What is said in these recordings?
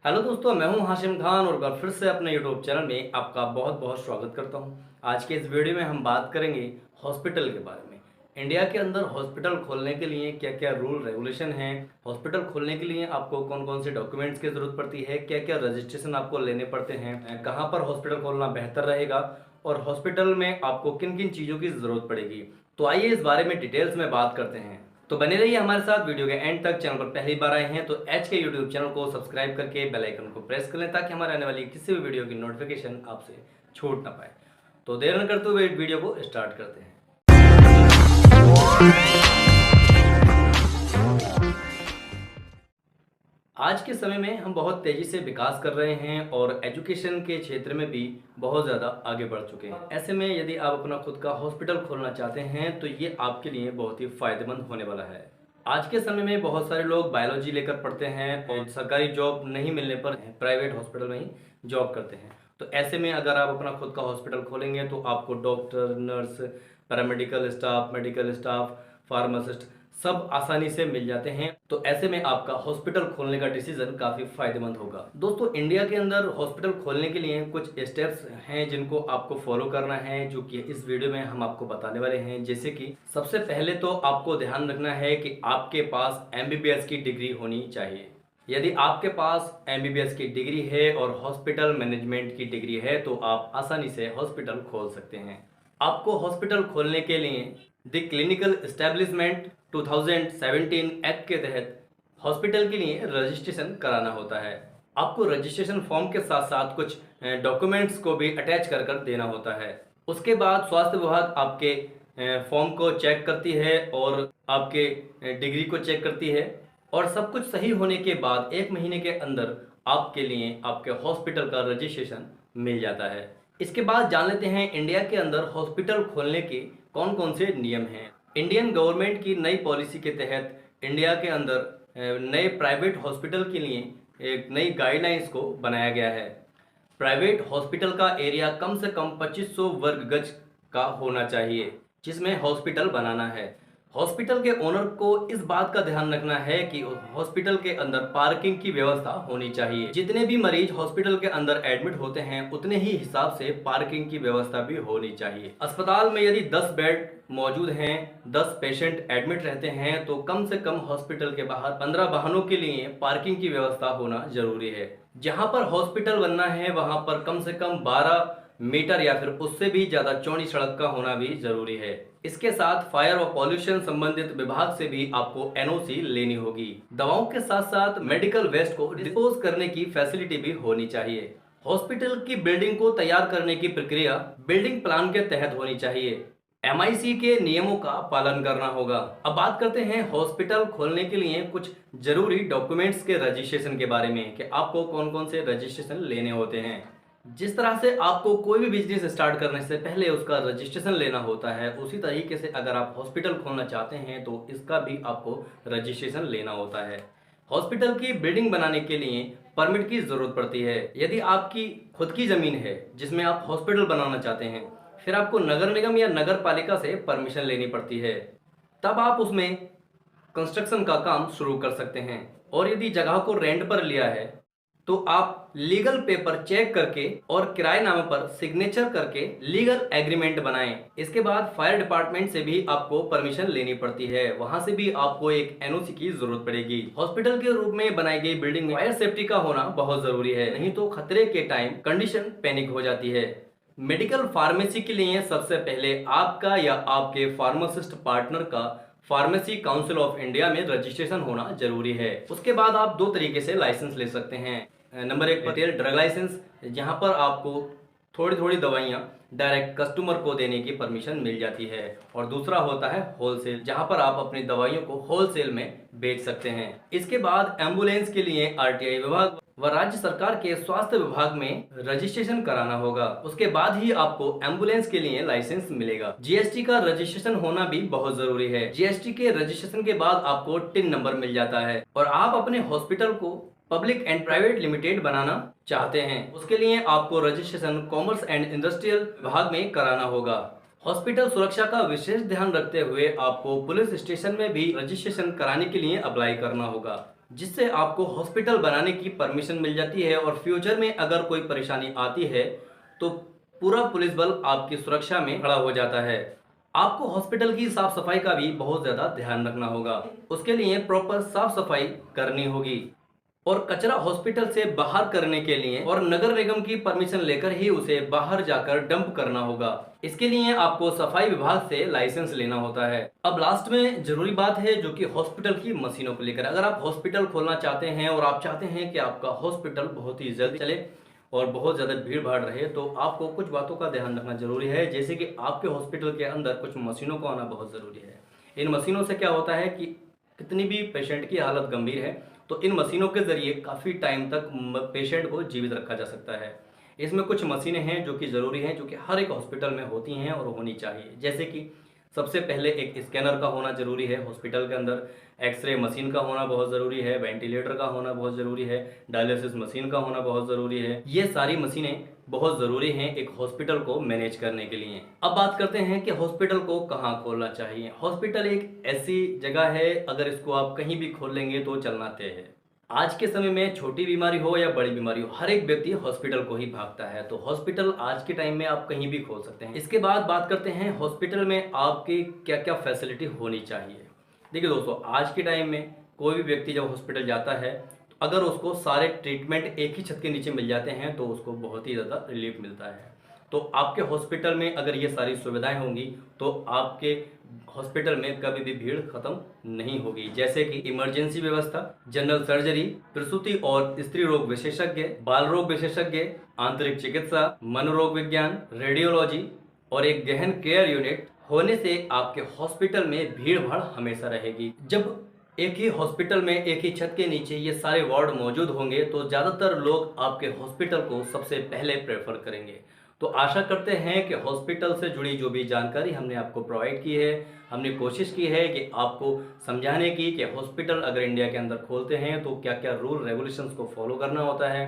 Hello दोस्तों, मैं हूं हाशिम खान और बार फिर से अपने यूट्यूब चैनल में आपका बहुत बहुत स्वागत करता हूं। आज के इस वीडियो में हम बात करेंगे हॉस्पिटल के बारे में। इंडिया के अंदर हॉस्पिटल खोलने के लिए क्या क्या रूल रेगुलेशन हैं, हॉस्पिटल खोलने के लिए आपको कौन कौन से डॉक्यूमेंट्स की ज़रूरत पड़ती है, क्या क्या रजिस्ट्रेशन आपको लेने पड़ते हैं, कहाँ पर हॉस्पिटल खोलना बेहतर रहेगा और हॉस्पिटल में आपको किन किन चीज़ों की ज़रूरत पड़ेगी। तो आइए इस बारे में डिटेल्स में बात करते हैं। तो बने रहिए हमारे साथ वीडियो के एंड तक। चैनल पर पहली बार आए हैं तो एच के यूट्यूब चैनल को सब्सक्राइब करके बेल आइकन को प्रेस कर लें ताकि हमारे आने वाली किसी भी वीडियो की नोटिफिकेशन आपसे छूट ना पाए। तो देर न करते हुए वीडियो को स्टार्ट करते हैं। आज के समय में हम बहुत तेज़ी से विकास कर रहे हैं और एजुकेशन के क्षेत्र में भी बहुत ज़्यादा आगे बढ़ चुके हैं। ऐसे में यदि आप अपना खुद का हॉस्पिटल खोलना चाहते हैं तो ये आपके लिए बहुत ही फ़ायदेमंद होने वाला है। आज के समय में बहुत सारे लोग बायोलॉजी लेकर पढ़ते हैं और सरकारी जॉब नहीं मिलने पर प्राइवेट हॉस्पिटल में ही जॉब करते हैं। तो ऐसे में अगर आप अपना खुद का हॉस्पिटल खोलेंगे तो आपको doctor, nurse, paramedical staff, medical staff, pharmacist सब आसानी से मिल जाते हैं। तो ऐसे में आपका हॉस्पिटल खोलने का डिसीजन काफ़ी फायदेमंद होगा। दोस्तों, इंडिया के अंदर हॉस्पिटल खोलने के लिए कुछ स्टेप्स हैं जिनको आपको फॉलो करना है, जो कि इस वीडियो में हम आपको बताने वाले हैं। जैसे कि सबसे पहले तो आपको ध्यान रखना है कि आपके पास एमबीबीएस की डिग्री होनी चाहिए। यदि आपके पास एमबीबीएस की डिग्री है और हॉस्पिटल मैनेजमेंट की डिग्री है तो आप आसानी से हॉस्पिटल खोल सकते हैं। आपको हॉस्पिटल खोलने के लिए द क्लिनिकल एस्टेब्लिशमेंट 2017 एक्ट के तहत हॉस्पिटल के लिए रजिस्ट्रेशन कराना होता है। आपको रजिस्ट्रेशन फॉर्म के साथ साथ कुछ डॉक्यूमेंट्स को भी अटैच कर कर देना होता है। उसके बाद स्वास्थ्य विभाग आपके फॉर्म को चेक करती है और आपके डिग्री को चेक करती है और सब कुछ सही होने के बाद 1 महीने के अंदर आपके लिए आपके हॉस्पिटल का रजिस्ट्रेशन मिल जाता है। इसके बाद जान लेते हैं इंडिया के अंदर हॉस्पिटल खोलने के कौन कौन से नियम हैं। इंडियन गवर्नमेंट की नई पॉलिसी के तहत इंडिया के अंदर नए प्राइवेट हॉस्पिटल के लिए एक नई गाइडलाइंस को बनाया गया है। प्राइवेट हॉस्पिटल का एरिया कम से कम 2500 वर्ग गज का होना चाहिए जिसमें हॉस्पिटल बनाना है। हॉस्पिटल के ओनर को इस बात का ध्यान रखना है कि हॉस्पिटल के अंदर पार्किंग की व्यवस्था होनी चाहिए। जितने भी मरीज हॉस्पिटल के अंदर एडमिट होते हैं उतने ही हिसाब से पार्किंग की व्यवस्था भी होनी चाहिए। अस्पताल में यदि 10 बेड मौजूद हैं, 10 पेशेंट एडमिट रहते हैं तो कम से कम हॉस्पिटल के बाहर 15 वाहनों के लिए पार्किंग की व्यवस्था होना जरूरी है। जहां पर हॉस्पिटल बनना है वहां पर कम से कम 12 मीटर या फिर उससे भी ज्यादा चौड़ी सड़क का होना भी जरूरी है। इसके साथ फायर और पॉल्यूशन संबंधित विभाग से भी आपको एनओसी लेनी होगी। दवाओं के साथ साथ मेडिकल वेस्ट को डिस्पोज करने की फैसिलिटी भी होनी चाहिए। हॉस्पिटल की बिल्डिंग को तैयार करने की प्रक्रिया बिल्डिंग प्लान के तहत होनी चाहिए। एमआईसी के नियमों का पालन करना होगा। अब बात करते हैं हॉस्पिटल खोलने के लिए कुछ जरूरी डॉक्यूमेंट्स के रजिस्ट्रेशन के बारे में कि आपको कौन कौन से रजिस्ट्रेशन लेने होते हैं। जिस तरह से आपको कोई भी बिजनेस स्टार्ट करने से पहले उसका रजिस्ट्रेशन लेना होता है, उसी तरीके से अगर आप हॉस्पिटल खोलना चाहते हैं तो इसका भी आपको रजिस्ट्रेशन लेना होता है। हॉस्पिटल की बिल्डिंग बनाने के लिए परमिट की जरूरत पड़ती है। यदि आपकी खुद की जमीन है जिसमें आप हॉस्पिटल बनाना चाहते हैं, फिर आपको नगर निगम या नगर पालिका से परमिशन लेनी पड़ती है, तब आप उसमें कंस्ट्रक्शन का काम शुरू कर सकते हैं। और यदि जगह को रेंट पर लिया है तो आप लीगल पेपर चेक करके और किराएनामे पर सिग्नेचर करके लीगल एग्रीमेंट बनाएं। इसके बाद फायर डिपार्टमेंट से भी आपको परमिशन लेनी पड़ती है, वहां से भी आपको एक एनओसी की जरूरत पड़ेगी। हॉस्पिटल के रूप में बनाई गई बिल्डिंग में फायर सेफ्टी का होना बहुत जरूरी है, नहीं तो खतरे के टाइम कंडीशन पैनिक हो जाती है। मेडिकल फार्मेसी के लिए सबसे पहले आपका या आपके फार्मासिस्ट पार्टनर का फार्मेसी काउंसिल ऑफ इंडिया में रजिस्ट्रेशन होना जरूरी है। उसके बाद आप 2 तरीके से लाइसेंस ले सकते हैं। नंबर 1 रिटेल ड्रग लाइसेंस, जहां पर आपको थोड़ी थोड़ी दवाइयां डायरेक्ट कस्टमर को देने की परमिशन मिल जाती है। और दूसरा होता है होलसेल, जहां पर आप अपनी दवाइयों को होलसेल में बेच सकते हैं। इसके बाद एम्बुलेंस के लिए आरटीआई विभाग व राज्य सरकार के स्वास्थ्य विभाग में रजिस्ट्रेशन कराना होगा। उसके बाद ही आपको एम्बुलेंस के लिए लाइसेंस मिलेगा। जीएसटी का रजिस्ट्रेशन होना भी बहुत जरूरी है। जीएसटी के रजिस्ट्रेशन के बाद आपको टिन नंबर मिल जाता है और आप अपने हॉस्पिटल को पब्लिक एंड प्राइवेट लिमिटेड बनाना चाहते हैं, उसके लिए आपको रजिस्ट्रेशन कॉमर्स एंड इंडस्ट्रियल विभाग में कराना होगा। हॉस्पिटल सुरक्षा का विशेष ध्यान रखते हुए आपको पुलिस स्टेशन में भी रजिस्ट्रेशन कराने के लिए अप्लाई करना होगा। जिससे आपको हॉस्पिटल बनाने की परमिशन मिल जाती है और फ्यूचर में अगर कोई परेशानी आती है तो पूरा पुलिस बल आपकी सुरक्षा में खड़ा हो जाता है। आपको हॉस्पिटल की साफ सफाई का भी बहुत ज्यादा ध्यान रखना होगा। उसके लिए प्रॉपर साफ सफाई करनी होगी और कचरा हॉस्पिटल से बाहर करने के लिए और नगर निगम की परमिशन लेकर ही उसे बाहर जाकर डंप करना होगा। इसके लिए आपको सफाई विभाग से लाइसेंस लेना होता है। अब लास्ट में जरूरी बात है जो कि हॉस्पिटल की मशीनों को लेकर। अगर आप हॉस्पिटल खोलना चाहते हैं और आप चाहते हैं कि आपका हॉस्पिटल बहुत ही जल्दी चले और बहुत ज़्यादा भीड़ भाड़ रहे, तो आपको कुछ बातों का ध्यान रखना जरूरी है। जैसे कि आपके हॉस्पिटल के अंदर कुछ मशीनों को आना बहुत ज़रूरी है। इन मशीनों से क्या होता है कि कितनी भी पेशेंट की हालत गंभीर है तो इन मशीनों के ज़रिए काफ़ी टाइम तक पेशेंट को जीवित रखा जा सकता है। इसमें कुछ मशीनें हैं जो कि ज़रूरी हैं, जो कि हर एक हॉस्पिटल में होती हैं और होनी चाहिए। जैसे कि सबसे पहले एक स्कैनर का होना ज़रूरी है हॉस्पिटल के अंदर, एक्सरे मशीन का होना बहुत ज़रूरी है, वेंटिलेटर का होना बहुत ज़रूरी है, डायलिसिस मशीन का होना बहुत ज़रूरी है। ये सारी मशीनें बहुत ज़रूरी हैं एक हॉस्पिटल को मैनेज करने के लिए। अब बात करते हैं कि हॉस्पिटल को कहाँ खोलना चाहिए। हॉस्पिटल एक ऐसी जगह है, अगर इसको आप कहीं भी खोल लेंगे तो चलना तय है। आज के समय में छोटी बीमारी हो या बड़ी बीमारी हो, हर एक व्यक्ति हॉस्पिटल को ही भागता है। तो हॉस्पिटल आज के टाइम में आप कहीं भी खोल सकते हैं। इसके बाद बात करते हैं हॉस्पिटल में आपकी क्या क्या फैसिलिटी होनी चाहिए। देखिए दोस्तों, आज के टाइम में कोई भी व्यक्ति जब हॉस्पिटल जाता है तो अगर उसको सारे ट्रीटमेंट एक ही छत के नीचे मिल जाते हैं तो उसको बहुत ही ज़्यादा रिलीफ मिलता है। तो आपके हॉस्पिटल में अगर ये सारी सुविधाएं होंगी तो आपके हॉस्पिटल में कभी भी भीड़ खत्म नहीं होगी। जैसे कि इमरजेंसी व्यवस्था, जनरल सर्जरी, प्रसूति और स्त्री रोग विशेषज्ञ, बाल रोग विशेषज्ञ, आंतरिक चिकित्सा, मनोरोग विज्ञान, रेडियोलॉजी और एक गहन केयर यूनिट होने से आपके हॉस्पिटल में भीड़ भाड़ हमेशा रहेगी। जब एक ही हॉस्पिटल में एक ही छत के नीचे ये सारे वार्ड मौजूद होंगे तो ज़्यादातर लोग आपके हॉस्पिटल को सबसे पहले प्रेफर करेंगे। तो आशा करते हैं कि हॉस्पिटल से जुड़ी जो भी जानकारी हमने आपको प्रोवाइड की है, हमने कोशिश की है कि आपको समझाने की कि हॉस्पिटल अगर इंडिया के अंदर खोलते हैं तो क्या क्या रूल रेगुलेशंस को फॉलो करना होता है,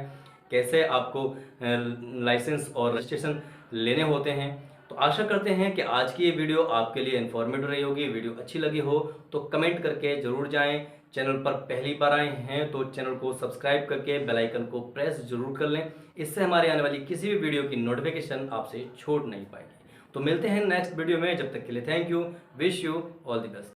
कैसे आपको लाइसेंस और रजिस्ट्रेशन लेने होते हैं। तो आशा करते हैं कि आज की ये वीडियो आपके लिए इन्फॉर्मेटिव रही होगी। वीडियो अच्छी लगी हो तो कमेंट करके ज़रूर जाएं। चैनल पर पहली बार आए हैं तो चैनल को सब्सक्राइब करके बेल आइकन को प्रेस जरूर कर लें। इससे हमारे आने वाली किसी भी वीडियो की नोटिफिकेशन आपसे छूट नहीं पाएगी। तो मिलते हैं नेक्स्ट वीडियो में। जब तक के लिए thank you, wish you all the best.